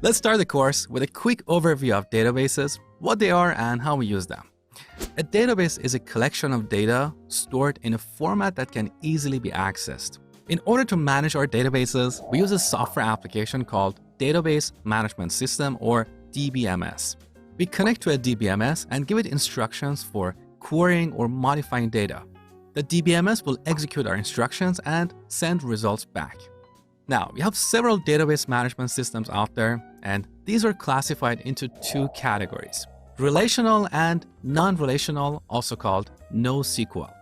Let's start the course with a quick overview of databases, what they are, and how we use them. A database is a collection of data stored in a format that can easily be accessed. In order to manage our databases, we use a software application called Database Management System, or DBMS. We connect to a DBMS and give it instructions for querying or modifying data. The DBMS will execute our instructions and send results back. Now, we have several database management systems out there, and these are classified into two categories: relational and non-relational, also called NoSQL.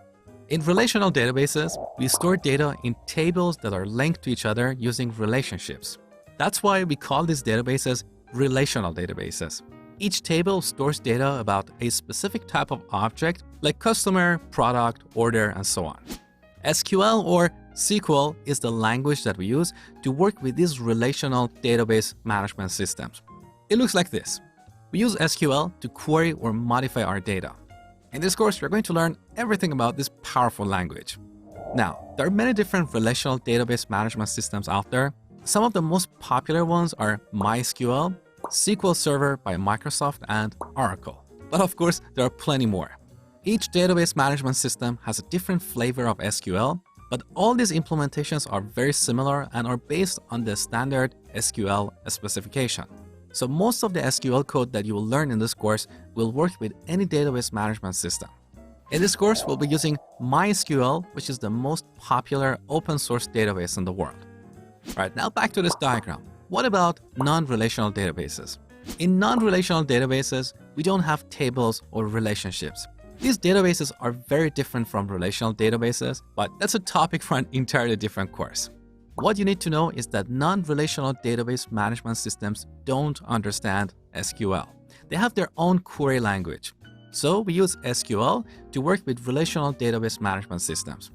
In relational databases, we store data in tables that are linked to each other using relationships. That's why we call these databases relational databases. Each table stores data about a specific type of object, like customer, product, order, and so on. SQL or SQL is the language that we use to work with these relational database management systems. It looks like this. We use SQL to query or modify our data. In this course, we're going to learn everything about this powerful language. Now, there are many different relational database management systems out there. Some of the most popular ones are MySQL, SQL Server by Microsoft, and Oracle. But of course, there are plenty more. Each database management system has a different flavor of SQL, but all these implementations are very similar and are based on the standard SQL specification. So most of the SQL code that you will learn in this course will work with any database management system. In this course, we'll be using MySQL, which is the most popular open source database in the world. All right, now back to this diagram. What about non-relational databases? In non-relational databases, we don't have tables or relationships. These databases are very different from relational databases, but that's a topic for an entirely different course. What you need to know is that non-relational database management systems don't understand SQL. They have their own query language. So we use SQL to work with relational database management systems.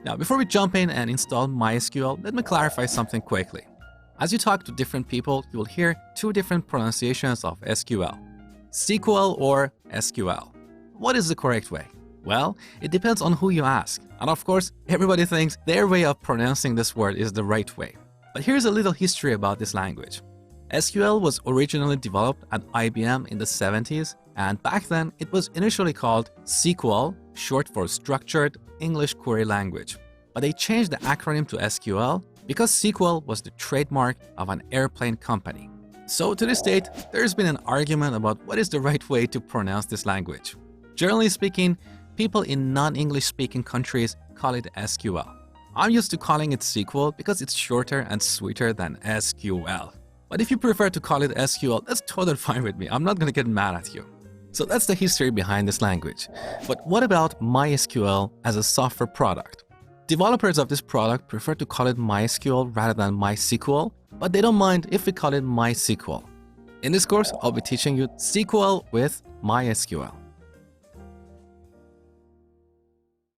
Now, before we jump in and install MySQL, let me clarify something quickly. As you talk to different people, you will hear two different pronunciations of SQL: SQL or SQL. What is the correct way? Well, it depends on who you ask. And of course, everybody thinks their way of pronouncing this word is the right way. But here's a little history about this language. SQL was originally developed at IBM in the 70s, and back then it was initially called SQL, short for Structured English Query Language. But they changed the acronym to SQL because SQL was the trademark of an airplane company. So to this date, there's been an argument about what is the right way to pronounce this language. Generally speaking, people in non-English speaking countries call it SQL. I'm used to calling it SQL because it's shorter and sweeter than SQL. But if you prefer to call it SQL, that's totally fine with me. I'm not going to get mad at you. So that's the history behind this language. But what about MySQL as a software product? Developers of this product prefer to call it MySQL rather than MySQL, but they don't mind if we call it MySQL. In this course, I'll be teaching you SQL with MySQL.